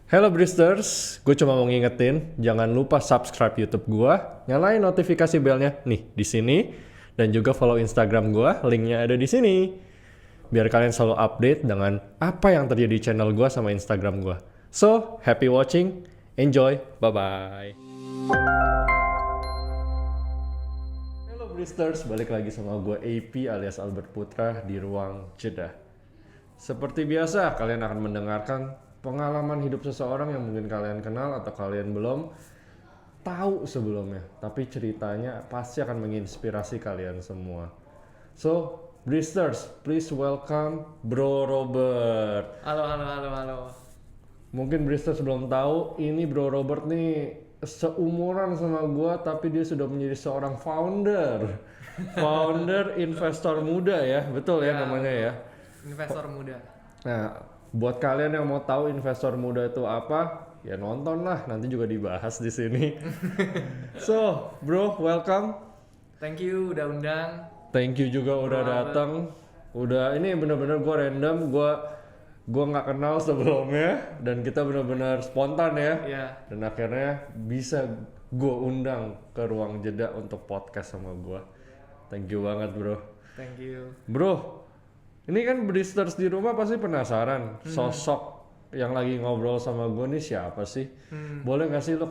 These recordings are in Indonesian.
Hello Bristers, gue cuma mau ngingetin, jangan lupa subscribe YouTube gue, nyalain notifikasi belnya nih di sini, dan juga follow Instagram gue, linknya ada di sini. Biar kalian selalu update dengan apa yang terjadi di channel gue sama Instagram gue. So, happy watching, enjoy, bye-bye. Hello Bristers, balik lagi sama gue AP alias Albert Putra di Ruang Jeda. Seperti biasa, kalian akan mendengarkan pengalaman hidup seseorang yang mungkin kalian kenal atau kalian belum tahu sebelumnya. Tapi ceritanya pasti akan menginspirasi kalian semua. So, Bristers, please welcome Bro Robert. Halo. Mungkin Bristers belum tahu, ini Bro Robert nih seumuran sama gua, tapi dia sudah menjadi seorang founder. Founder investor muda ya, betul ya namanya ya. Investor muda. Nah, buat kalian yang mau tahu investor muda itu apa, ya nonton lah, nanti juga dibahas di sini. So, bro, welcome. Thank you udah undang. Thank you juga udah datang. Udah ini bener-bener gue random, gue nggak kenal sebelumnya dan kita bener-bener spontan ya. Iya. Dan akhirnya bisa gue undang ke Ruang Jeda untuk podcast sama gue. Thank you banget, bro. Thank you. Bro, ini kan Bristers di rumah pasti penasaran sosok yang lagi ngobrol sama gue nih siapa sih? Boleh gak sih lo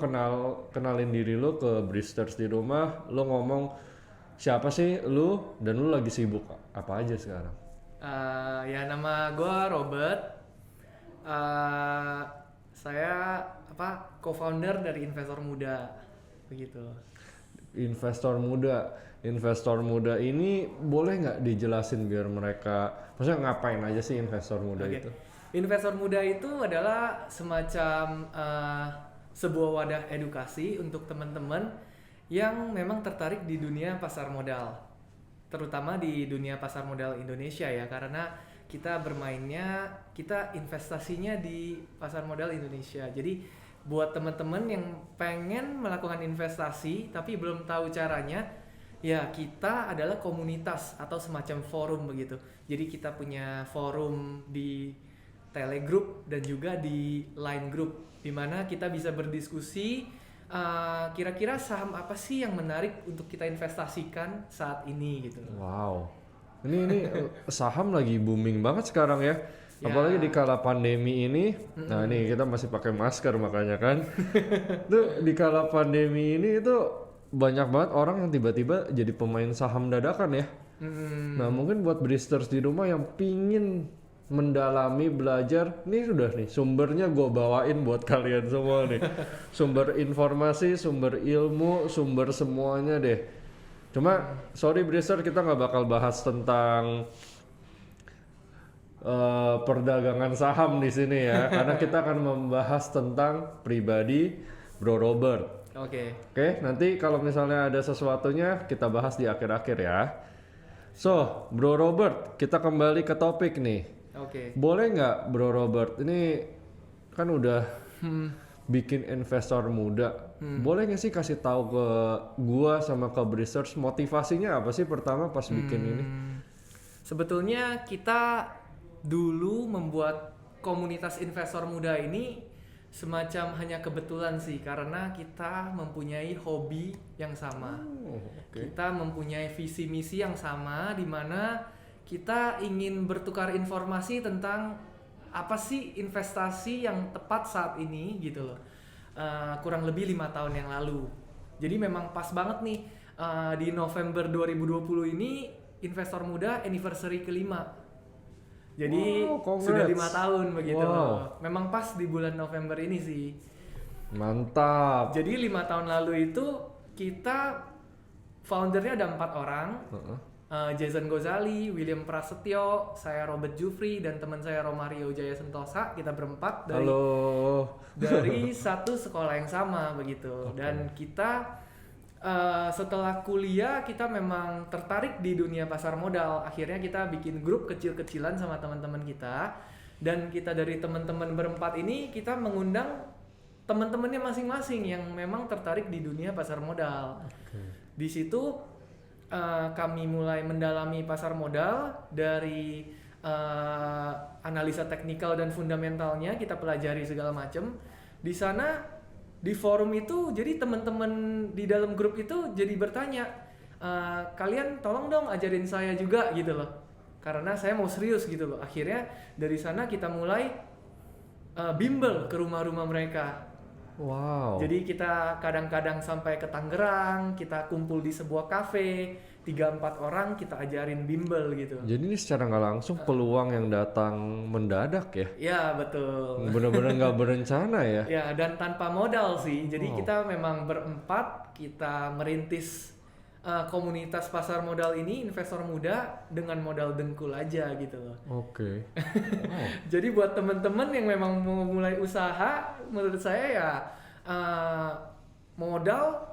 kenalin diri lo ke Bristers di rumah? Lo ngomong siapa sih lo dan lo lagi sibuk apa aja sekarang? Ya nama gue Robert. Saya co-founder dari Investor Muda, begitu. Investor muda ini boleh nggak dijelasin biar mereka, maksudnya ngapain aja sih investor muda itu? Investor Muda itu adalah semacam sebuah wadah edukasi untuk teman-teman yang memang tertarik di dunia pasar modal, terutama di dunia pasar modal Indonesia ya, karena kita investasinya di pasar modal Indonesia. Jadi buat teman-teman yang pengen melakukan investasi tapi belum tahu caranya, ya kita adalah komunitas atau semacam forum begitu. Jadi kita punya forum di Telegroup dan juga di Line Group, di mana kita bisa berdiskusi kira-kira saham apa sih yang menarik untuk kita investasikan saat ini gitu. Wow, ini saham lagi booming banget sekarang ya. Ya. Apalagi di kala pandemi ini. Nah ini kita masih pakai masker makanya kan. Tuh di kala pandemi ini itu banyak banget orang yang tiba-tiba jadi pemain saham dadakan ya. Nah mungkin buat Bristers di rumah yang pingin mendalami belajar, nih sudah nih sumbernya gue bawain buat kalian semua nih. Sumber informasi, sumber ilmu, sumber semuanya deh. Cuma sorry Bristers, kita nggak bakal bahas tentang perdagangan saham di sini ya, karena kita akan membahas tentang pribadi Bro Robert. Oke, nanti kalau misalnya ada sesuatunya kita bahas di akhir-akhir ya. So, Bro Robert, kita kembali ke topik nih. Boleh nggak Bro Robert, ini kan udah bikin investor muda. Boleh nggak sih kasih tahu ke gua sama ke Bristers motivasinya apa sih pertama pas bikin ini? Sebetulnya kita dulu membuat komunitas investor muda ini semacam hanya kebetulan sih, karena kita mempunyai hobi yang sama. Kita mempunyai visi misi yang sama, di mana kita ingin bertukar informasi tentang apa sih investasi yang tepat saat ini gitu loh. Kurang lebih 5 tahun yang lalu. Jadi memang pas banget nih, di November 2020 ini investor muda anniversary kelima. Jadi sudah 5 tahun begitu. Memang pas di bulan November ini sih. Mantap. Jadi 5 tahun lalu itu kita foundernya ada 4 orang. Jason Gozali, William Prasetyo, saya Robert Jufri, dan teman saya Romario Jaya Sentosa. Kita berempat dari satu sekolah yang sama begitu. Dan kita setelah kuliah kita memang tertarik di dunia pasar modal. Akhirnya kita bikin grup kecil-kecilan sama teman-teman kita, dan kita dari teman-teman berempat ini kita mengundang teman-temannya masing-masing yang memang tertarik di dunia pasar modal. Di situ kami mulai mendalami pasar modal dari analisa teknikal dan fundamentalnya kita pelajari segala macam. Di sana di forum itu jadi teman-teman di dalam grup itu jadi bertanya, kalian tolong dong ajarin saya juga gitu loh, karena saya mau serius gitu loh. Akhirnya dari sana kita mulai bimbel ke rumah-rumah mereka. Wow. Jadi kita kadang-kadang sampai ke Tangerang, kita kumpul di sebuah kafe, 3-4 orang kita ajarin bimbel gitu. Jadi ini secara nggak langsung peluang yang datang mendadak ya? Ya betul. Bener-bener nggak berencana ya? Ya, dan tanpa modal sih. Jadi kita memang berempat, kita merintis komunitas pasar modal ini, investor muda dengan modal dengkul aja gitu loh. Oke. Wow. Jadi buat temen-temen yang memang mau mulai usaha, menurut saya ya modal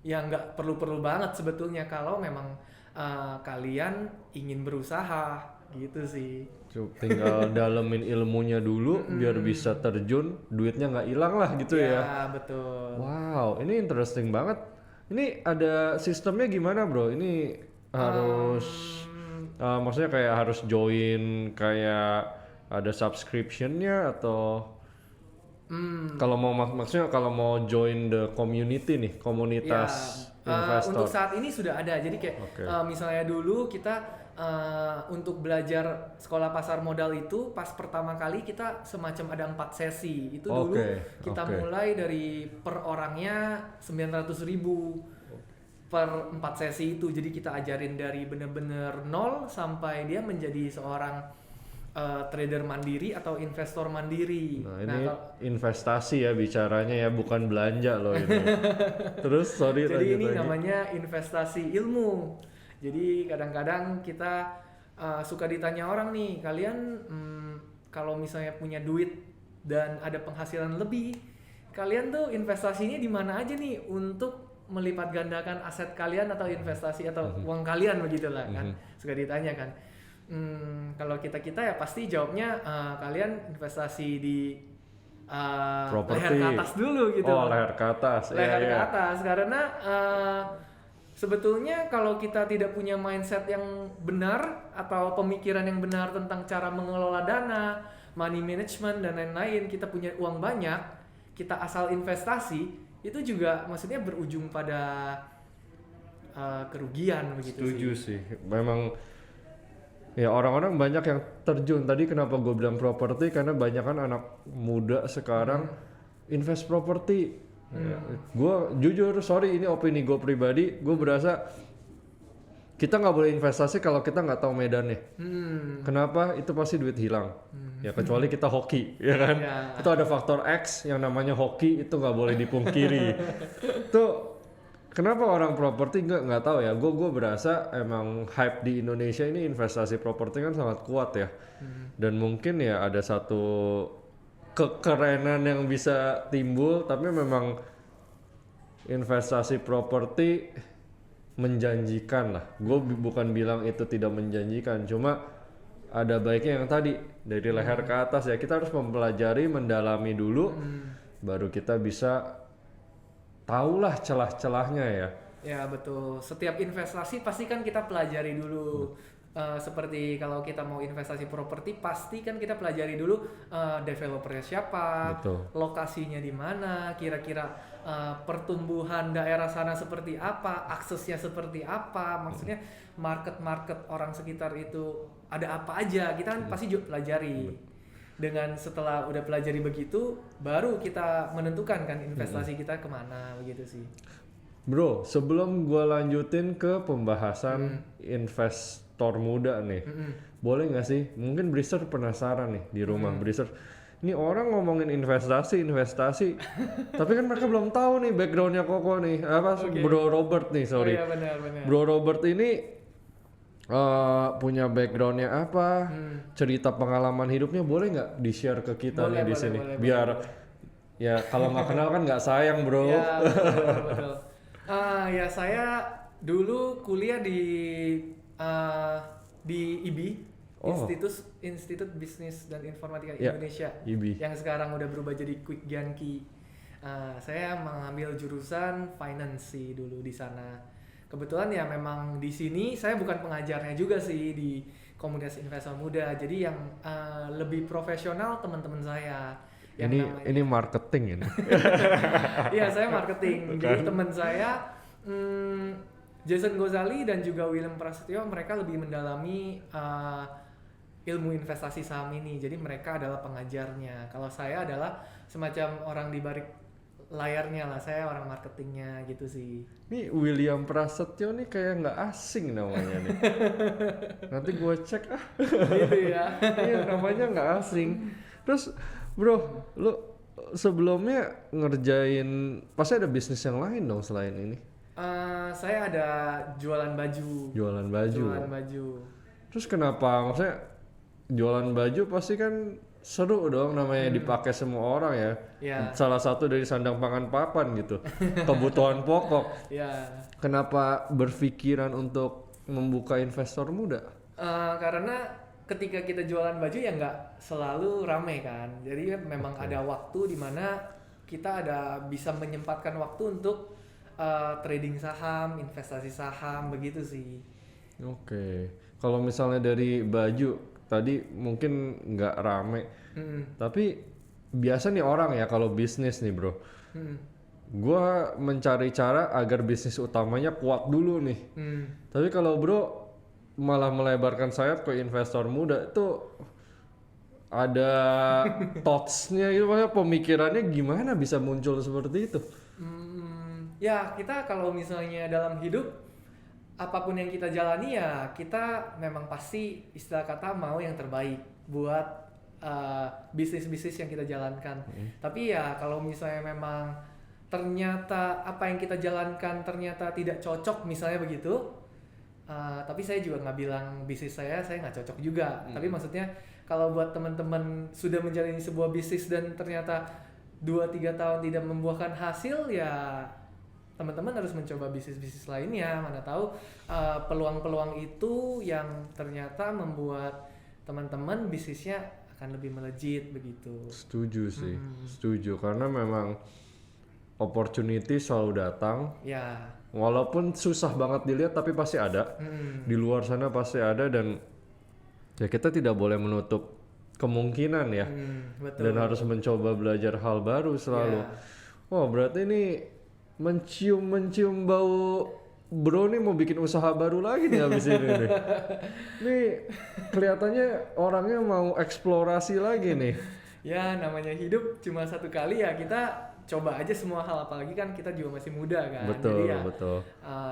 ya nggak perlu-perlu banget sebetulnya kalau memang kalian ingin berusaha gitu sih. Tinggal dalemin ilmunya dulu biar bisa terjun, duitnya nggak hilang lah gitu ya. Ya betul. Wow, ini interesting banget. Ini ada sistemnya gimana bro? Ini harus maksudnya kayak harus join kayak ada subscriptionnya atau kalau mau maksudnya kalau mau join the community nih, komunitas investor. Untuk saat ini sudah ada. Jadi kayak misalnya dulu kita untuk belajar sekolah pasar modal itu pas pertama kali kita semacam ada 4 sesi. Itu dulu kita mulai dari per orangnya 900.000 per 4 sesi itu. Jadi kita ajarin dari bener-bener nol sampai dia menjadi seorang trader mandiri atau investor mandiri. Nah ini investasi ya bicaranya ya, bukan belanja loh ini. Terus jadi ini namanya investasi ilmu. Jadi kadang-kadang kita suka ditanya orang nih, kalian kalau misalnya punya duit dan ada penghasilan lebih, kalian tuh investasinya di mana aja nih untuk melipat gandakan aset kalian atau investasi atau uang kalian begitulah kan, suka ditanya kan. Kalau kita ya pasti jawabnya kalian investasi di leher ke atas dulu gitu. Oh leher ke atas. Leher ke atas karena sebetulnya kalau kita tidak punya mindset yang benar atau pemikiran yang benar tentang cara mengelola dana, money management dan lain-lain, kita punya uang banyak, kita asal investasi, itu juga maksudnya berujung pada kerugian begitu. Setuju sih. Memang ya orang-orang banyak yang terjun. Tadi kenapa gue bilang properti, karena banyak kan anak muda sekarang invest properti. Ya, gue jujur, sorry ini opini gue pribadi, gue berasa kita nggak boleh investasi kalau kita nggak tahu medannya. Kenapa? Itu pasti duit hilang. Ya kecuali kita hoki, ya kan? Ya. Itu ada faktor X yang namanya hoki, itu nggak boleh dipungkiri. Tuh kenapa orang properti nggak tahu ya? Gue berasa emang hype di Indonesia ini investasi properti kan sangat kuat ya. Dan mungkin ya ada satu kekerenan yang bisa timbul, tapi memang investasi properti menjanjikan lah. Gue bukan bilang itu tidak menjanjikan, cuma ada baiknya yang tadi dari leher ke atas ya. Kita harus mempelajari, mendalami dulu, baru kita bisa tahulah celah-celahnya ya. Ya betul. Setiap investasi pasti kan kita pelajari dulu. Seperti kalau kita mau investasi properti pasti kan kita pelajari dulu developernya siapa, lokasinya di mana, kira-kira pertumbuhan daerah sana seperti apa, aksesnya seperti apa, maksudnya market orang sekitar itu ada apa aja, kita kan pasti juga pelajari. Dengan setelah udah pelajari begitu, baru kita menentukan kan investasi kita kemana begitu sih. Bro, sebelum gue lanjutin ke pembahasan investor muda nih, boleh nggak sih? Mungkin Brister penasaran nih di rumah Brister. Ini orang ngomongin investasi, tapi kan mereka belum tahu nih backgroundnya Koko nih, Bro Robert nih, sorry. Oh, iya, benar. Bro Robert ini punya backgroundnya apa? Cerita pengalaman hidupnya boleh nggak di-share ke kita nih di sini? Biar ya kalau nggak kenal kan nggak sayang bro. Ya betul. Ya saya dulu kuliah di IBI, Institut Bisnis dan Informatika Indonesia, IBI. Yang sekarang udah berubah jadi Quick Gianki. Saya mengambil jurusan finance sih dulu di sana. Kebetulan ya memang di sini saya bukan pengajarnya juga sih di komunitas investor muda. Jadi yang lebih profesional teman-teman saya. Yang Ini marketing ini. Iya, saya marketing. Jadi teman saya Jason Gozali dan juga William Prasetyo, mereka lebih mendalami ilmu investasi saham ini. Jadi mereka adalah pengajarnya. Kalau saya adalah semacam orang di balik layarnya lah. Saya orang marketingnya gitu sih. Ini William Prasetyo nih kayak nggak asing namanya nih. Nanti gue cek Gitu ya. Iya, namanya nggak asing. Terus bro, lu sebelumnya ngerjain pasti ada bisnis yang lain dong selain ini? Saya ada jualan baju. Jualan baju. Jualan baju. Terus kenapa? Maksudnya jualan baju pasti kan seru dong, namanya dipakai semua orang ya. Ya. Salah satu dari sandang pangan papan gitu. Kebutuhan pokok. Ya. Kenapa berpikiran untuk membuka investor muda? Karena ketika kita jualan baju ya nggak selalu rame kan. Jadi memang ada waktu di mana kita ada bisa menyempatkan waktu untuk trading saham, investasi saham, begitu sih. Oke. Kalau misalnya dari baju tadi mungkin nggak rame, tapi biasa nih orang ya kalau bisnis nih bro, gua mencari cara agar bisnis utamanya kuat dulu nih. Tapi kalau bro malah melebarkan sayap ke investor muda, itu ada thoughts-nya gitu, maksudnya pemikirannya gimana bisa muncul seperti itu? Ya kita kalau misalnya dalam hidup apapun yang kita jalani ya kita memang pasti istilah kata mau yang terbaik buat bisnis-bisnis yang kita jalankan. Tapi ya kalau misalnya memang ternyata apa yang kita jalankan ternyata tidak cocok misalnya begitu, tapi saya juga nggak bilang bisnis saya nggak cocok juga. Tapi maksudnya kalau buat teman-teman sudah menjalani sebuah bisnis dan ternyata 2-3 tahun tidak membuahkan hasil, ya teman-teman harus mencoba bisnis-bisnis lainnya. Mana tahu peluang-peluang itu yang ternyata membuat teman-teman bisnisnya akan lebih melejit begitu. Setuju sih, setuju, karena memang opportunity selalu datang. Ya. Walaupun susah banget dilihat tapi pasti ada. Di luar sana pasti ada, dan ya kita tidak boleh menutup kemungkinan ya. Betul. Dan harus mencoba belajar hal baru selalu. Wah, berarti ini mencium bau bro nih mau bikin usaha baru lagi nih habis ini nih. Nih kelihatannya orangnya mau eksplorasi lagi nih. Ya namanya hidup cuma satu kali ya, kita coba aja semua hal, apalagi kan kita juga masih muda kan. Betul, jadi ya, betul.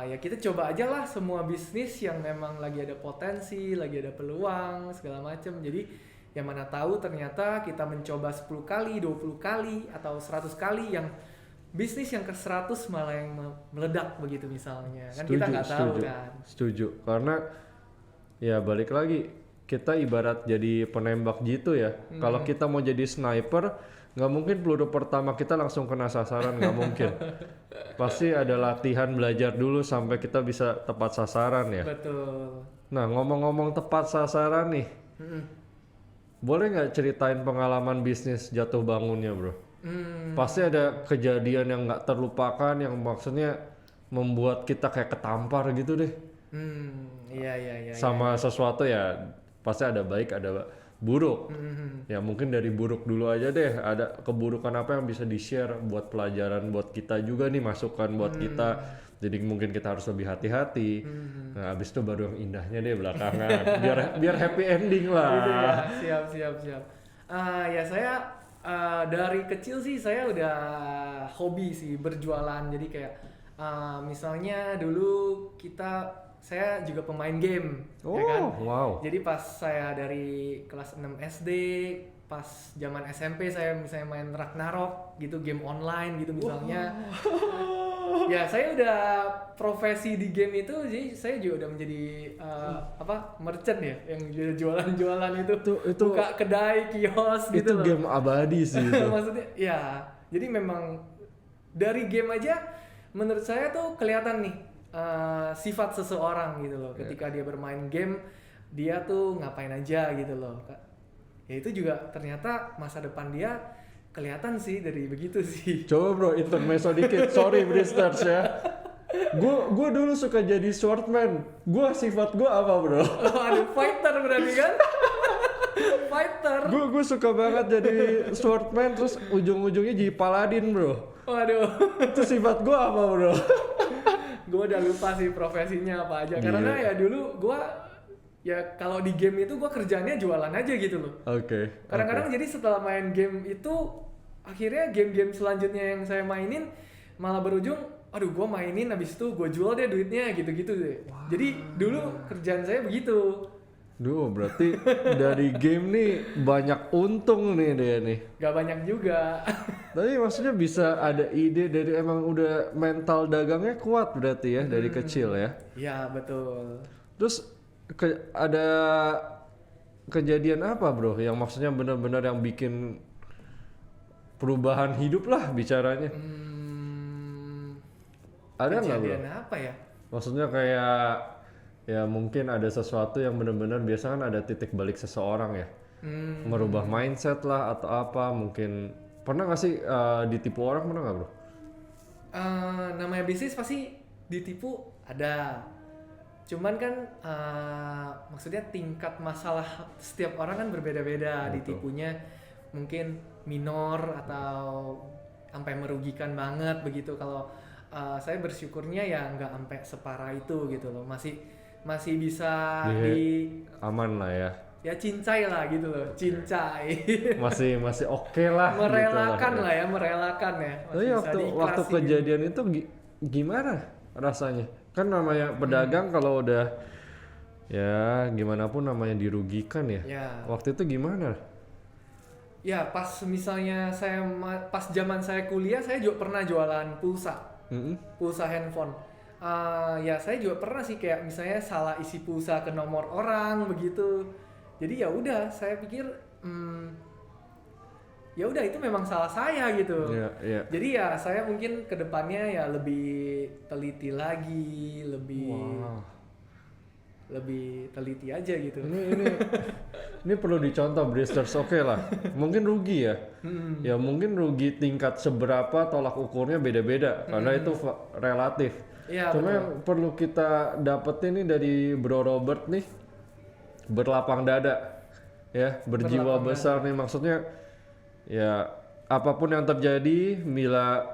Ya kita coba aja lah semua bisnis yang memang lagi ada potensi, lagi ada peluang segala macam. Jadi yang mana tahu ternyata kita mencoba 10 kali, 20 kali atau 100 kali, yang bisnis yang ke-100 malah yang meledak begitu misalnya. Kan kita nggak tahu kan. Setuju. Karena ya balik lagi, kita ibarat jadi penembak gitu ya. Kalau kita mau jadi sniper, nggak mungkin peluru pertama kita langsung kena sasaran, nggak mungkin. Pasti ada latihan belajar dulu sampai kita bisa tepat sasaran ya. Betul. Nah, ngomong-ngomong tepat sasaran nih, boleh nggak ceritain pengalaman bisnis jatuh bangunnya bro? Pasti ada kejadian yang nggak terlupakan, yang maksudnya membuat kita kayak ketampar gitu deh. Iya. Sama sesuatu ya, pasti ada baik ada buruk. Ya mungkin dari buruk dulu aja deh. Ada keburukan apa yang bisa di-share buat pelajaran buat kita juga nih, masukan buat kita. Jadi mungkin kita harus lebih hati-hati. Nah, abis itu baru yang indahnya deh belakangan. biar happy ending lah. Gitu ya. Siap. Ya saya dari kecil sih saya udah hobi sih berjualan. Jadi kayak misalnya dulu saya juga pemain game, ya kan? Wow. Jadi pas saya dari kelas 6 SD, pas zaman SMP saya misalnya main Ragnarok gitu, game online gitu misalnya. Ya saya udah profesi di game itu, jadi saya juga udah menjadi merchant ya, yang jualan itu buka kedai, kios gitu loh. Itu game abadi sih itu. Maksudnya ya, jadi memang dari game aja menurut saya tuh kelihatan nih sifat seseorang gitu loh. Ketika dia bermain game, dia tuh ngapain aja gitu loh. Ya itu juga ternyata masa depan dia kelihatan sih dari begitu sih. Coba bro, intermezzo dikit. Sorry Bristers ya. Gue dulu suka jadi swordman. Sifat gue apa bro? Aduh, fighter berarti kan? Fighter. Gue suka banget jadi swordman terus ujung-ujungnya jadi paladin bro. Waduh. Itu sifat gue apa bro? Gue udah lupa sih profesinya apa aja. Karena ya dulu gue ya kalau di game itu gue kerjaannya jualan aja gitu loh. Oke. Kadang-kadang jadi setelah main game itu akhirnya game-game selanjutnya yang saya mainin malah berujung, aduh gue mainin habis itu gue jual deh duitnya gitu-gitu deh. Wow. Jadi dulu kerjaan saya begitu. Duh, berarti dari game nih banyak untung nih dia nih. Gak banyak juga. Tapi maksudnya bisa ada ide dari emang udah mental dagangnya kuat berarti ya dari kecil ya. Iya betul. Terus ada kejadian apa bro yang maksudnya benar-benar yang bikin perubahan hidup lah bicaranya? Ada nggak bro? Kejadian apa ya? Maksudnya kayak ya mungkin ada sesuatu yang benar-benar biasa kan ada titik balik seseorang ya. Merubah mindset lah atau apa mungkin. Pernah nggak sih ditipu orang, pernah nggak bro? Namanya bisnis pasti ditipu ada. Cuman kan maksudnya tingkat masalah setiap orang kan berbeda-beda. Ditipunya mungkin minor atau sampai merugikan banget begitu. Kalau saya bersyukurnya ya nggak sampai separah itu gitu loh. Masih bisa aman lah ya. Ya cincai lah gitu loh, cincai. Masih oke lah. Merelakan gitu lah ya, merelakan ya. Tapi waktu kejadian itu gimana rasanya? Kan namanya pedagang kalau udah ya gimana pun namanya dirugikan ya. Waktu itu gimana? Ya pas misalnya pas zaman saya kuliah saya juga pernah jualan pulsa, pulsa handphone. Ya saya juga pernah sih kayak misalnya salah isi pulsa ke nomor orang begitu. Jadi ya udah saya pikir ya udah itu memang salah saya gitu. Jadi ya saya mungkin kedepannya ya lebih teliti lagi, lebih teliti aja gitu. Ini perlu dicontoh Bristers, oke lah. Mungkin rugi ya. Ya mungkin rugi tingkat seberapa tolak ukurnya beda-beda karena itu relatif. Ya, cuma yang perlu kita dapetin nih dari Bro Robert nih berlapang dada ya, berjiwa besar nih maksudnya ya apapun yang terjadi bila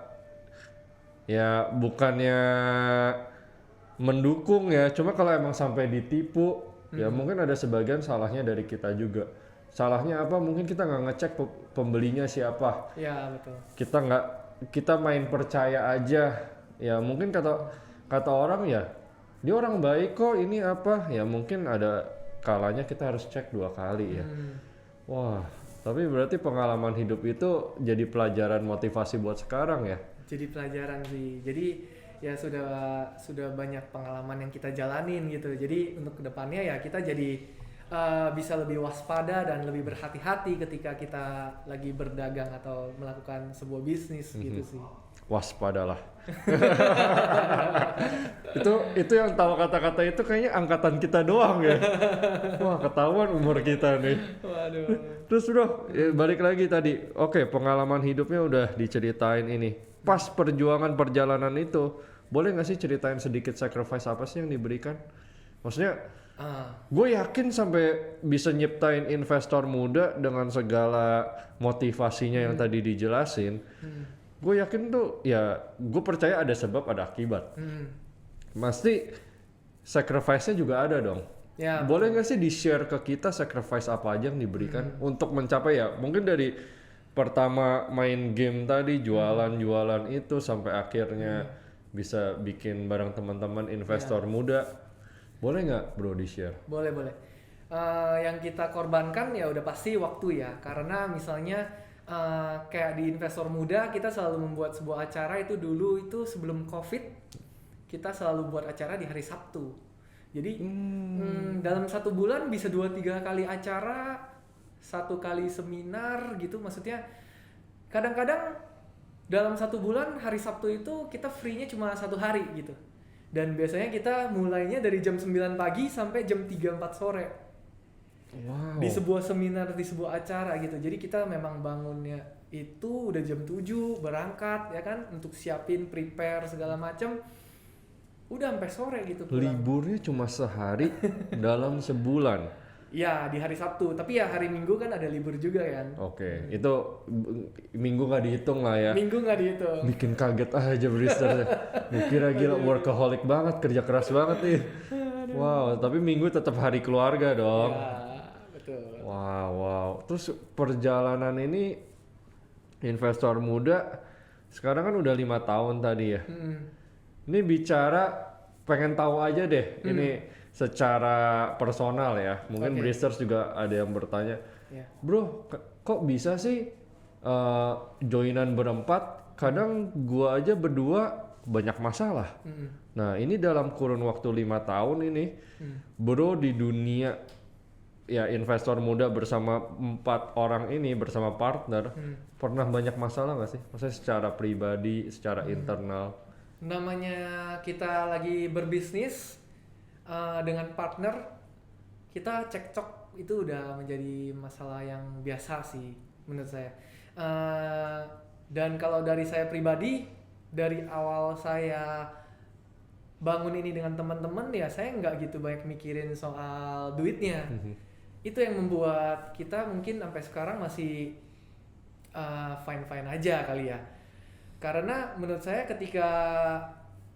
ya bukannya mendukung ya, cuma kalau emang sampai ditipu ya mungkin ada sebagian salahnya dari kita juga. Salahnya apa? Mungkin kita nggak ngecek pembelinya siapa. Ya betul. Kita main percaya aja ya, mungkin kata orang ya dia orang baik kok ini apa ya, mungkin ada kalanya kita harus cek 2 kali ya. Wah, tapi berarti pengalaman hidup itu jadi pelajaran motivasi buat sekarang ya. Jadi pelajaran sih. Jadi ya sudah banyak pengalaman yang kita jalanin gitu. Jadi untuk kedepannya ya kita jadi bisa lebih waspada dan lebih berhati-hati ketika kita lagi berdagang atau melakukan sebuah bisnis gitu sih. Waspadalah. itu yang tahu kata-kata itu kayaknya angkatan kita doang ya. Wah, ketahuan umur kita nih. Waduh. Terus bro, ya balik lagi tadi. Oke, pengalaman hidupnya udah diceritain ini. Pas perjalanan itu, boleh nggak sih ceritain sedikit sacrifice apa sih yang diberikan? Maksudnya, gue yakin sampai bisa nyiptain investor muda dengan segala motivasinya yang tadi dijelasin. Gue yakin tuh ya, gue percaya ada sebab ada akibat. Pasti sacrifice-nya juga ada dong. Ya, boleh nggak sih di-share ke kita sacrifice apa aja yang diberikan untuk mencapai ya mungkin dari pertama main game tadi jualan itu sampai akhirnya bisa bikin bareng teman-teman investor muda. Boleh nggak bro di-share? Boleh. Yang kita korbankan ya udah pasti waktu ya, karena misalnya kayak di investor muda kita selalu membuat sebuah acara itu dulu itu sebelum COVID kita selalu buat acara di hari Sabtu. Jadi dalam 1 bulan bisa 2-3 kali acara, 1 kali seminar gitu. Maksudnya kadang-kadang dalam 1 bulan hari Sabtu itu kita free-nya cuma 1 hari gitu. Dan biasanya kita mulainya dari jam 9 pagi sampai jam 3-4 sore. Wow. Di sebuah seminar, di sebuah acara gitu. Jadi kita memang bangunnya itu udah jam 7 berangkat ya kan, untuk siapin prepare segala macam. udah sampai sore gitu pulang. Liburnya cuma sehari dalam sebulan. Ya di hari Sabtu, tapi ya hari Minggu kan ada libur juga kan. Oke, itu minggu nggak dihitung lah ya. Minggu nggak dihitung. Bikin kaget aja Bristernya. Gue kira gila workaholic banget, kerja keras banget nih. Wow, tapi minggu tetap hari keluarga dong. Ya, betul. Wow. Terus perjalanan ini investor muda sekarang kan udah 5 tahun tadi ya. Ini bicara pengen tahu aja deh. Ini secara personal ya. Mungkin Bristers juga ada yang bertanya, bro, kok bisa sih joinan berempat? Kadang gua aja berdua banyak masalah. Nah ini dalam kurun waktu 5 tahun ini, bro di dunia ya investor muda bersama 4 orang ini bersama partner pernah banyak masalah nggak sih? Maksudnya secara pribadi, secara internal? Namanya kita lagi berbisnis dengan partner, kita cekcok itu udah menjadi masalah yang biasa sih menurut saya. Dan kalau dari saya pribadi, dari awal saya bangun ini dengan teman-teman ya saya nggak gitu banyak mikirin soal duitnya. Itu yang membuat kita mungkin sampai sekarang masih fine-fine aja kali ya. Karena menurut saya ketika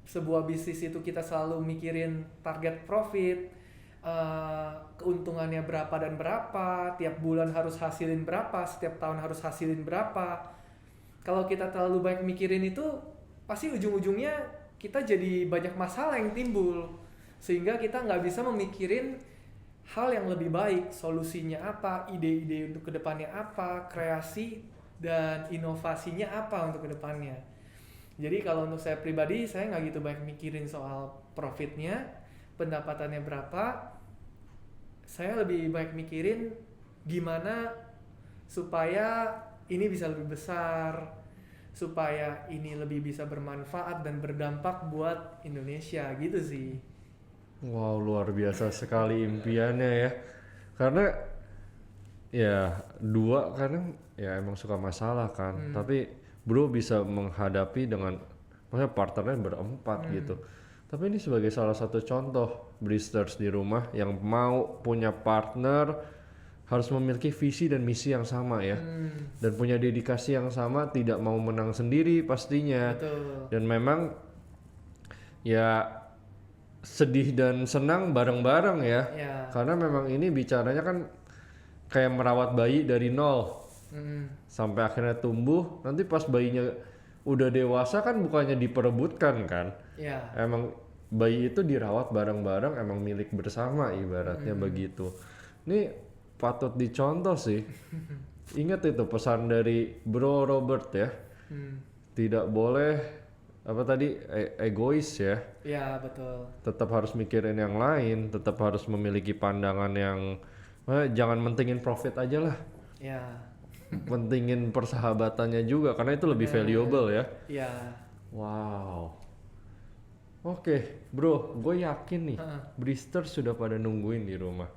sebuah bisnis itu kita selalu mikirin target profit, keuntungannya berapa dan berapa, tiap bulan harus hasilin berapa, setiap tahun harus hasilin berapa. Kalau kita terlalu banyak mikirin itu, pasti ujung-ujungnya kita jadi banyak masalah yang timbul. Sehingga kita nggak bisa memikirin hal yang lebih baik, solusinya apa, ide-ide untuk kedepannya apa, kreasi dan inovasinya apa untuk kedepannya. Jadi kalau untuk saya pribadi, saya nggak gitu banyak mikirin soal profitnya, pendapatannya berapa. Saya lebih banyak mikirin gimana supaya ini bisa lebih besar, supaya ini lebih bisa bermanfaat dan berdampak buat Indonesia gitu sih. Wow, luar biasa sekali impiannya ya. Karena ya dua kadang ya emang suka masalah kan. Tapi bro bisa menghadapi dengan maksudnya partnernya berempat gitu. Tapi ini sebagai salah satu contoh Bristers di rumah yang mau punya partner harus memiliki visi dan misi yang sama ya. Dan punya dedikasi yang sama, tidak mau menang sendiri pastinya. Betul. Dan memang ya sedih dan senang bareng-bareng ya. Karena memang ini bicaranya kan kayak merawat bayi dari nol sampai akhirnya tumbuh. Nanti pas bayinya udah dewasa kan bukannya diperebutkan kan. Emang bayi itu dirawat bareng-bareng, emang milik bersama ibaratnya begitu. Ini patut dicontoh sih. Ingat itu pesan dari Bro Robert ya. Tidak boleh apa tadi egois ya. Iya betul. Tetap harus mikirin yang lain, tetap harus memiliki pandangan yang jangan mentingin profit aja lah. Ya. Pentingin persahabatannya juga karena itu lebih valuable ya. Iya. Wow. Oke, bro, gue yakin nih Bristers sudah pada nungguin di rumah.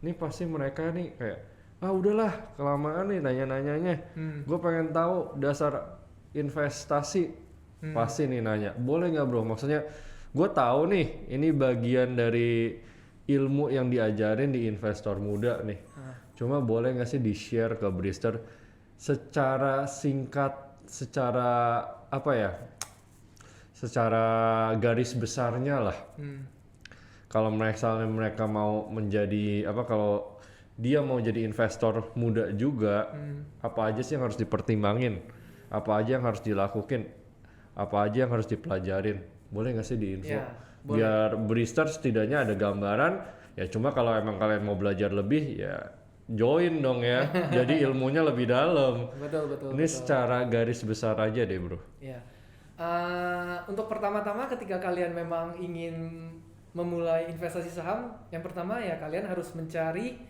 Ini pasti mereka nih kayak udahlah kelamaan nih nanya-nanyanya. Gue pengen tahu dasar investasi. Pasti nih nanya, boleh nggak bro? Maksudnya gue tahu nih ini bagian dari ilmu yang diajarin di investor muda nih. Cuma boleh nggak sih di share ke Brister secara singkat, secara apa ya? Secara garis besarnya lah. Kalau mereka mau menjadi apa? Kalau dia mau jadi investor muda juga, apa aja sih yang harus dipertimbangin? Apa aja yang harus dilakuin? Apa aja yang harus dipelajarin? Boleh nggak sih diinfo? Biar Brister setidaknya ada gambaran. Ya cuma kalau emang kalian mau belajar lebih ya join dong ya. Jadi ilmunya lebih dalam. Betul. Ini secara garis besar aja deh bro. Ya. Untuk pertama-tama ketika kalian memang ingin memulai investasi saham, yang pertama ya kalian harus mencari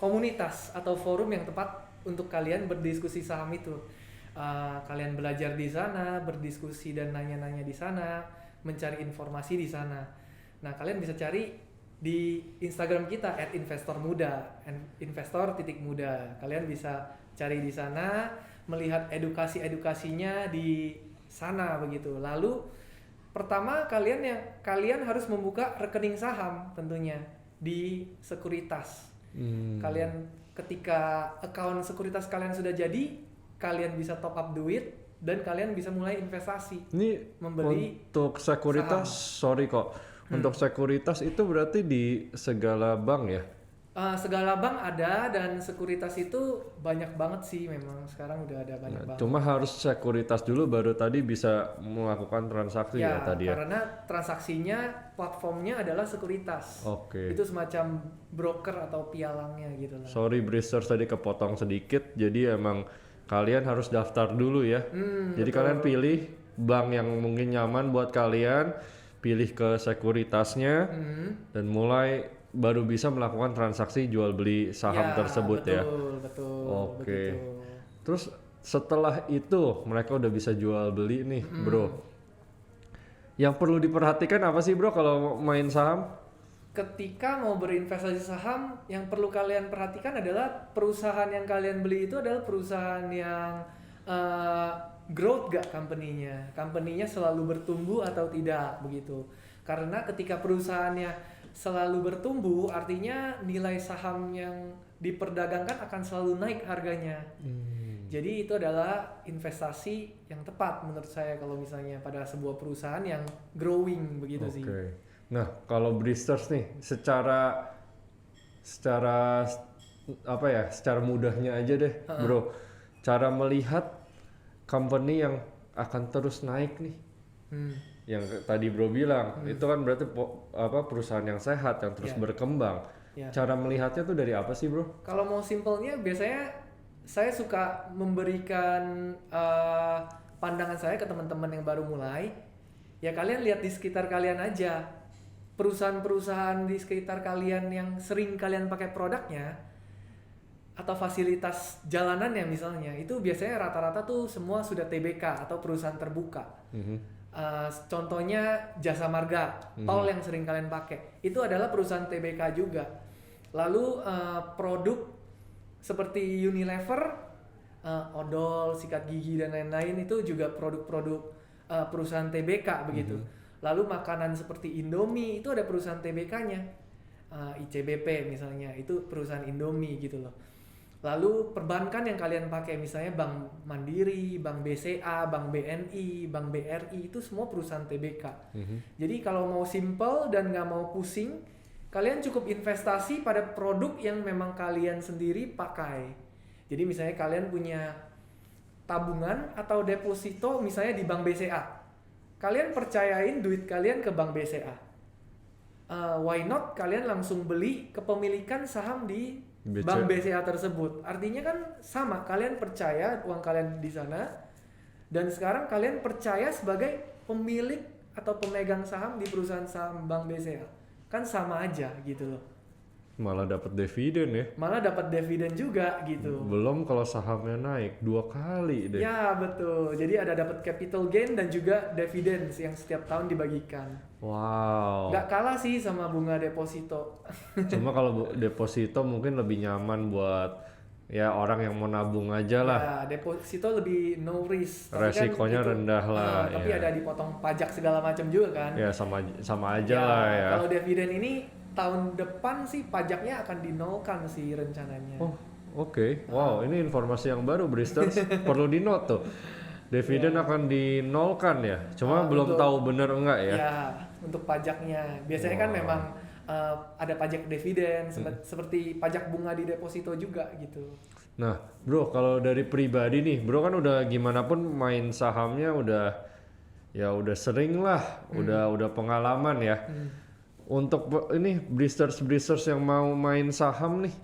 komunitas atau forum yang tepat untuk kalian berdiskusi saham itu. Kalian belajar di sana, berdiskusi dan nanya-nanya di sana, mencari informasi di sana. Nah, kalian bisa cari di Instagram kita @investormuda, investor.muda. Kalian bisa cari di sana, melihat edukasinya di sana begitu. Lalu Pertama, kalian harus membuka rekening saham tentunya di sekuritas. Kalian ketika account sekuritas kalian sudah jadi, kalian bisa top up duit dan kalian bisa mulai investasi. Ini Membeli untuk sekuritas, sorry kok. Untuk sekuritas itu berarti di segala bank ya? Segala bank ada dan sekuritas itu banyak banget sih memang sekarang udah ada banyak banget. Cuma harus sekuritas dulu baru tadi bisa melakukan transaksi ya tadi ya? Karena transaksinya platformnya adalah sekuritas. Oke. Itu semacam broker atau pialangnya gitu lah. Sorry Bristers tadi kepotong sedikit, jadi emang kalian harus daftar dulu ya. Jadi betul. kalian pilih bank yang mungkin nyaman buat kalian, pilih ke sekuritasnya, dan mulai baru bisa melakukan transaksi jual beli saham tersebut ya. Betul. Oke. Begitu. Terus setelah itu mereka udah bisa jual beli nih, bro. Yang perlu diperhatikan apa sih bro kalau main saham? Ketika mau berinvestasi saham, yang perlu kalian perhatikan adalah perusahaan yang kalian beli itu adalah perusahaan yang growth gak company-nya. Company-nya selalu bertumbuh atau tidak begitu. Karena ketika perusahaannya selalu bertumbuh, artinya nilai saham yang diperdagangkan akan selalu naik harganya. Jadi itu adalah investasi yang tepat menurut saya kalau misalnya pada sebuah perusahaan yang growing begitu sih. Nah, kalau Bristers nih secara apa ya? Secara mudahnya aja deh, bro. Cara melihat company yang akan terus naik nih. Yang tadi bro bilang itu kan berarti perusahaan yang sehat yang terus berkembang. Cara melihatnya tuh dari apa sih bro? Kalau mau simpelnya biasanya saya suka memberikan pandangan saya ke teman-teman yang baru mulai. Ya kalian lihat di sekitar kalian aja, perusahaan-perusahaan di sekitar kalian yang sering kalian pakai produknya atau fasilitas jalanannya misalnya, itu biasanya rata-rata tuh semua sudah TBK atau perusahaan terbuka. Contohnya Jasa Marga, tol yang sering kalian pakai, itu adalah perusahaan TBK juga. Lalu produk seperti Unilever, odol, sikat gigi dan lain-lain itu juga produk-produk perusahaan TBK begitu. Lalu makanan seperti Indomie itu ada perusahaan TBK-nya, ICBP misalnya, itu perusahaan Indomie gitu loh. Lalu perbankan yang kalian pakai misalnya Bank Mandiri, Bank BCA, Bank BNI, Bank BRI, itu semua perusahaan TBK. Jadi kalau mau simple dan nggak mau pusing, kalian cukup investasi pada produk yang memang kalian sendiri pakai. Jadi misalnya kalian punya tabungan atau deposito misalnya di Bank BCA, kalian percayain duit kalian ke Bank BCA. Why not kalian langsung beli kepemilikan saham di Bank BCA tersebut. Artinya kan sama, kalian percaya uang kalian di sana dan sekarang kalian percaya sebagai pemilik atau pemegang saham di perusahaan saham Bank BCA. Kan sama aja gitu loh. Malah dapat dividen ya. Malah dapat dividen juga gitu. Belum kalau sahamnya naik 2 kali deh. Ya betul. Jadi ada dapat capital gain dan juga dividen yang setiap tahun dibagikan. Wow. Nggak kalah sih sama bunga deposito. Cuma kalau deposito mungkin lebih nyaman buat ya orang yang mau nabung aja lah. Ya, deposito lebih no risk. Resikonya kan rendah lah. Tapi ya. ada dipotong pajak segala macam juga kan. Ya sama aja lah ya. Kalau dividen ini tahun depan sih pajaknya akan dinolkan sih rencananya. Oh, oke. Wow, ini informasi yang baru Bristers. Perlu di-note tuh. Dividen akan dinolkan ya. Cuma belum tahu bener enggak ya. Ya, untuk pajaknya. Biasanya kan memang ada pajak dividen seperti pajak bunga di deposito juga gitu. Nah, bro, kalau dari pribadi nih, bro kan udah gimana pun main sahamnya udah sering lah, udah pengalaman ya. Untuk ini Bristers yang mau main saham nih,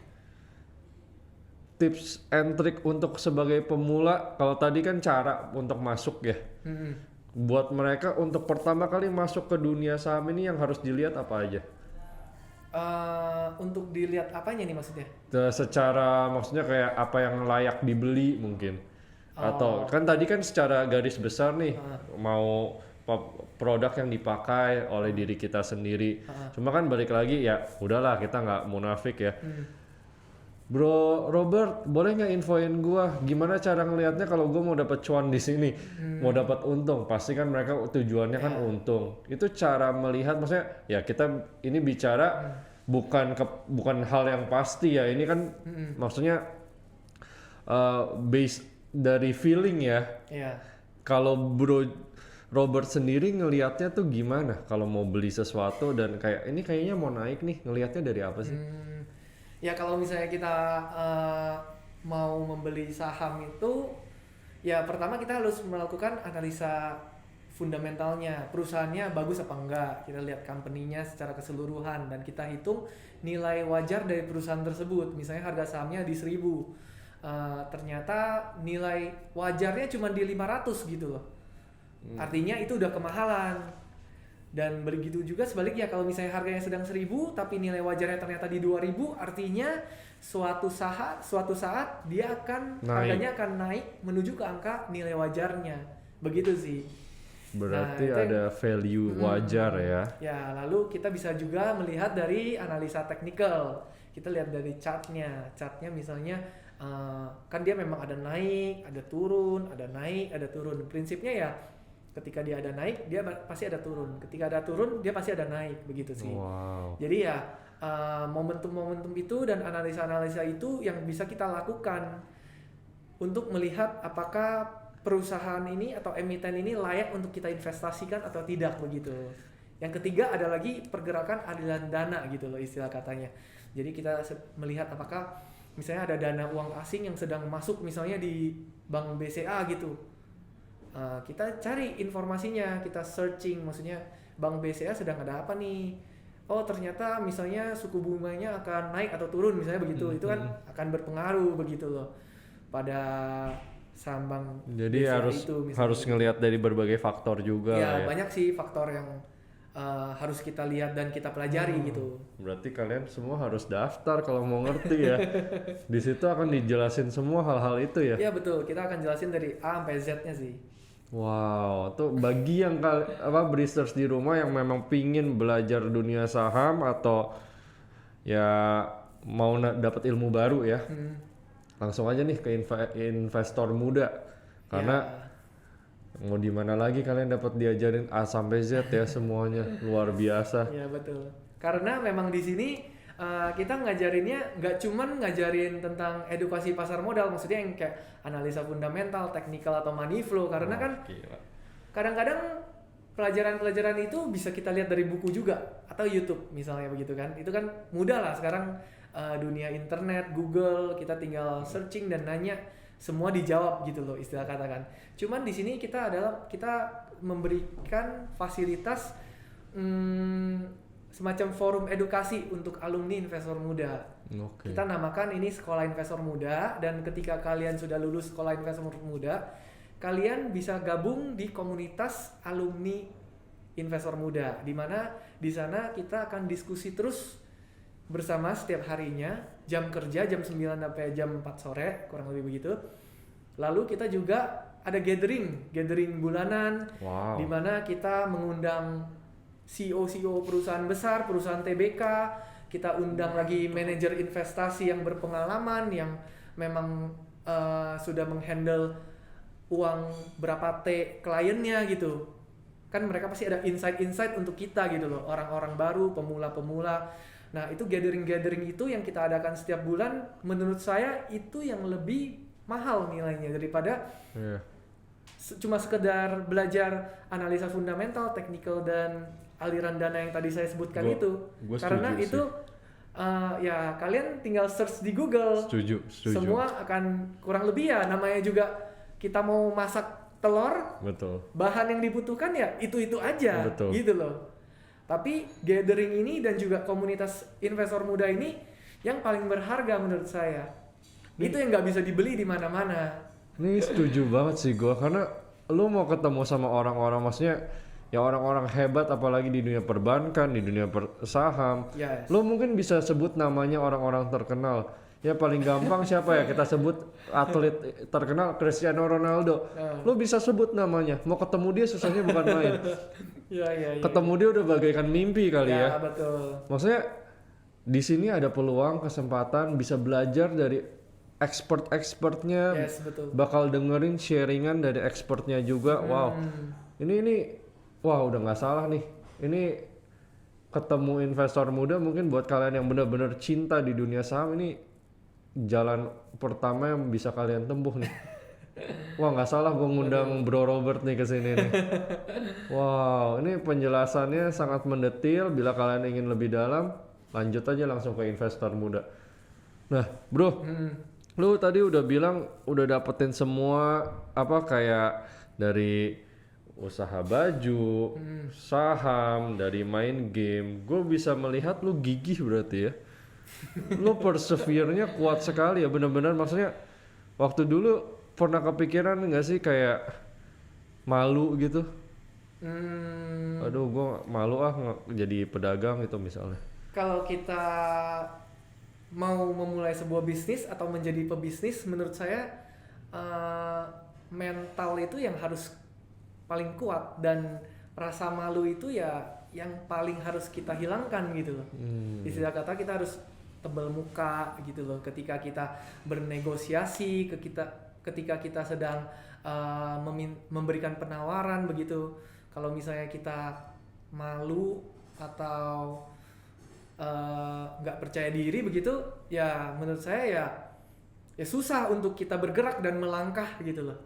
tips and trick untuk sebagai pemula, kalau tadi kan cara untuk masuk ya. Buat mereka untuk pertama kali masuk ke dunia saham ini yang harus dilihat apa aja? Untuk dilihat apanya nih maksudnya? Secara maksudnya kayak apa yang layak dibeli mungkin. Atau kan tadi kan secara garis besar nih mau produk yang dipakai oleh diri kita sendiri. Cuma kan balik lagi ya udahlah kita nggak munafik ya. Bro Robert, boleh nggak infoin gua gimana cara ngelihatnya kalau gua mau dapat cuan di sini, mau dapat untung? Pasti kan mereka tujuannya kan untung. Itu cara melihat, maksudnya ya kita ini bicara bukan hal yang pasti ya. Ini kan maksudnya base dari feeling ya. Iya. Kalau Bro Robert sendiri ngelihatnya tuh gimana kalau mau beli sesuatu dan kayak ini kayaknya mau naik nih, ngelihatnya dari apa sih? Ya kalau misalnya kita mau membeli saham itu, ya pertama kita harus melakukan analisa fundamentalnya, perusahaannya bagus apa enggak, kita lihat company-nya secara keseluruhan dan kita hitung nilai wajar dari perusahaan tersebut. Misalnya harga sahamnya di 1.000, ternyata nilai wajarnya cuma di 500 gitu loh. Artinya itu udah kemahalan. Dan begitu juga sebaliknya, kalau misalnya harganya sedang 1.000 tapi nilai wajarnya ternyata di 2.000, artinya suatu saat dia akan harganya akan naik menuju ke angka nilai wajarnya. Begitu sih. Berarti ada value wajar ya. Ya, lalu kita bisa juga melihat dari analisa teknikal. Kita lihat dari chartnya misalnya kan dia memang ada naik, ada turun, ada naik, ada turun. Prinsipnya ya ketika dia ada naik, dia pasti ada turun. Ketika ada turun, dia pasti ada naik, begitu sih. Wow. Jadi ya momentum-momentum itu dan analisa-analisa itu yang bisa kita lakukan untuk melihat apakah perusahaan ini atau emiten ini layak untuk kita investasikan atau tidak, begitu. Yang ketiga ada lagi pergerakan aliran dana gitu loh istilah katanya. Jadi kita melihat apakah misalnya ada dana uang asing yang sedang masuk misalnya di Bank BCA gitu. Kita cari informasinya, kita searching, maksudnya Bank BCA sedang ada apa nih? Oh ternyata misalnya suku bunganya akan naik atau turun misalnya begitu, itu kan akan berpengaruh begitu loh pada saham Bank Jadi BCA harus ngelihat dari berbagai faktor juga ya. ya. Banyak sih faktor yang harus kita lihat dan kita pelajari gitu. Berarti kalian semua harus daftar kalau mau ngerti ya. Di situ akan dijelasin semua hal-hal itu ya. Iya betul, kita akan jelasin dari A sampai Z-nya sih. Wow, tuh bagi yang research di rumah yang memang pingin belajar dunia saham atau ya mau dapat ilmu baru ya, langsung aja nih ke investor muda karena mau di mana lagi kalian dapat diajarin A sampai Z ya semuanya luar biasa. Iya betul, karena memang di sini kita ngajarinnya nggak cuman ngajarin tentang edukasi pasar modal, maksudnya yang kayak analisa fundamental, teknikal atau money flow, karena kan kadang-kadang pelajaran-pelajaran itu bisa kita lihat dari buku juga atau YouTube misalnya begitu kan. Itu kan mudah lah sekarang, dunia internet, Google, kita tinggal searching dan nanya semua dijawab gitu loh istilah katakan. Cuman di sini kita memberikan fasilitas semacam forum edukasi untuk alumni investor muda. Okay. Kita namakan ini sekolah investor muda, dan ketika kalian sudah lulus sekolah investor muda, kalian bisa gabung di komunitas alumni investor muda, di mana di sana kita akan diskusi terus bersama setiap harinya, jam kerja jam 9 sampai jam 4 sore kurang lebih begitu. Lalu kita juga ada gathering bulanan, di mana kita mengundang CEO perusahaan besar, perusahaan TBK, kita undang lagi manajer investasi yang berpengalaman, yang memang sudah menghandle uang berapa T kliennya gitu. Kan mereka pasti ada insight untuk kita gitu loh, orang-orang baru, pemula-pemula. Nah itu gathering itu yang kita adakan setiap bulan, menurut saya itu yang lebih mahal nilainya daripada cuma sekedar belajar analisa fundamental, teknikal, dan aliran dana yang tadi saya sebutkan itu. Karena itu ya kalian tinggal search di Google. Setuju. Semua akan kurang lebih ya, namanya juga kita mau masak telur. Betul. Bahan yang dibutuhkan ya itu aja. Betul. Gitu loh. Tapi gathering ini dan juga komunitas investor muda ini yang paling berharga menurut saya. Itu yang nggak bisa dibeli di mana-mana. Ini setuju banget sih gua, karena lu mau ketemu sama orang-orang, maksudnya ya orang-orang hebat apalagi di dunia perbankan, di dunia saham. Yes. Lu mungkin bisa sebut namanya orang-orang terkenal. Ya paling gampang siapa ya kita sebut atlet terkenal, Cristiano Ronaldo. Lu bisa sebut namanya. Mau ketemu dia susahnya bukan main. Ya. Ketemu dia udah bagaikan mimpi kali ya. Betul. Maksudnya di sini ada peluang, kesempatan bisa belajar dari expert-expertnya, Yes, betul. bakal dengerin sharingan dari expertnya juga. Wow, ini wah udah nggak salah nih. Ini ketemu investor muda, mungkin buat kalian yang benar-benar cinta di dunia saham, ini jalan pertama yang bisa kalian tempuh nih. Wah nggak salah gue ngundang Bro Robert nih ke sini nih. Wow, ini penjelasannya sangat mendetil. Bila kalian ingin lebih dalam, lanjut aja langsung ke investor muda. Nah, bro, lu tadi udah bilang udah dapetin semua apa kayak dari usaha baju, saham, dari main game. Gue bisa melihat lu gigih berarti ya. Lu persevere-nya kuat sekali ya, bener-bener. Maksudnya waktu dulu pernah kepikiran nggak sih kayak malu gitu? Aduh, gue malu jadi pedagang gitu misalnya. Kalau kita mau memulai sebuah bisnis atau menjadi pebisnis, menurut saya mental itu yang harus paling kuat, dan rasa malu itu ya yang paling harus kita hilangkan gitu loh. Istilah kata kita harus tebal muka gitu loh ketika kita bernegosiasi, ketika kita sedang memberikan penawaran begitu. Kalau misalnya kita malu atau nggak percaya diri begitu, ya menurut saya ya susah untuk kita bergerak dan melangkah gitu loh.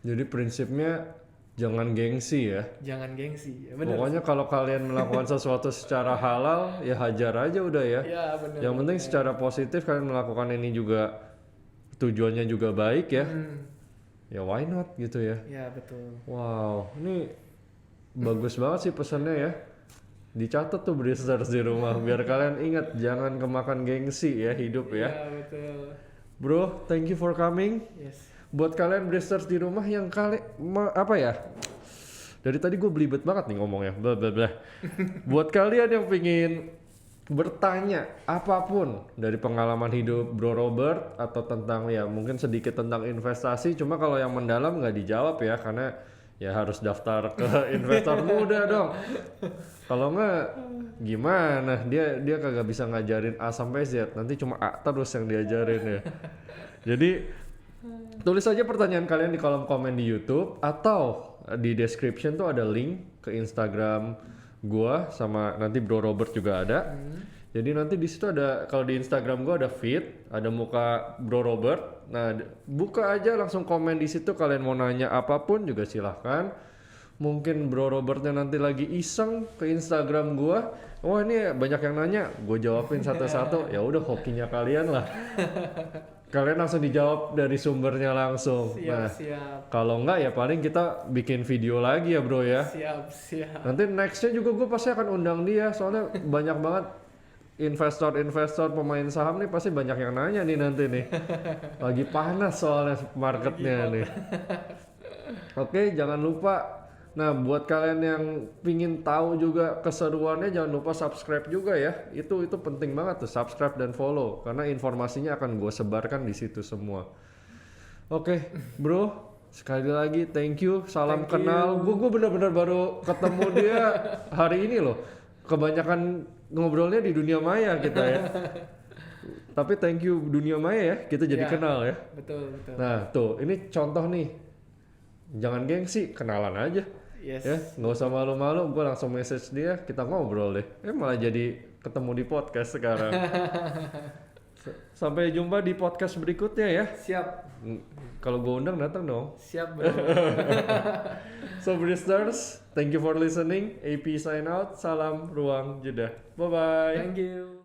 Jadi prinsipnya jangan gengsi ya. Jangan gengsi, ya bener. Pokoknya kalau kalian melakukan sesuatu secara halal, ya hajar aja udah ya. Ya bener. Yang penting secara positif kalian melakukan ini juga tujuannya juga baik ya. Ya why not gitu ya. Ya betul. Wow, ini bagus banget sih pesannya ya. Dicatat tuh Bristers di rumah biar kalian ingat jangan kemakan gengsi ya hidup ya. Ya betul. Bro, thank you for coming. Yes. Buat kalian Bristers di rumah yang apa ya? Dari tadi gue belibet banget nih ngomongnya. Blah blah blah. Buat kalian yang pingin bertanya apapun dari pengalaman hidup Bro Robert atau tentang ya mungkin sedikit tentang investasi, cuma kalau yang mendalam nggak dijawab ya karena ya harus daftar ke investor muda dong. Kalau nggak gimana? Dia kagak bisa ngajarin A sampai Z, nanti cuma A terus yang diajarin ya. Jadi tulis aja pertanyaan kalian di kolom komen di YouTube atau di description tuh ada link ke Instagram gua sama nanti Bro Robert juga ada. Jadi nanti di situ ada, kalau di Instagram gua ada feed, ada muka Bro Robert. Nah, buka aja langsung komen di situ, kalian mau nanya apapun juga silahkan. Mungkin Bro Robertnya nanti lagi iseng ke Instagram gua. Wah, ini banyak yang nanya, gue jawabin satu-satu. Ya udah hokinya kalian lah. Kalian langsung dijawab dari sumbernya langsung. Siap. Kalau enggak ya paling kita bikin video lagi ya bro ya. Siap. Nanti nextnya juga gue pasti akan undang dia, soalnya banyak banget investor pemain saham nih, pasti banyak yang nanya nih nanti nih. Lagi panas soalnya marketnya nih. Oke, jangan lupa. Nah, buat kalian yang pingin tahu juga keseruannya, jangan lupa subscribe juga ya. Itu penting banget tuh, subscribe dan follow karena informasinya akan gue sebarkan di situ semua. Oke, bro, sekali lagi thank you, salam kenal. Gue bener-bener baru ketemu dia hari ini loh. Kebanyakan ngobrolnya di dunia maya kita ya. Tapi thank you dunia maya ya, kita jadi kenal ya. Betul. Nah, tuh ini contoh nih. Jangan gengsi, kenalan aja. Yes. Ya, nggak usah malu-malu, gue langsung message dia, kita ngobrol deh. Malah jadi ketemu di podcast sekarang. Sampai jumpa di podcast berikutnya ya. Siap. Kalau gue undang datang dong. Siap bro. So Bristers, thank you for listening. AP sign out. Salam ruang jeda. Bye bye. Thank you.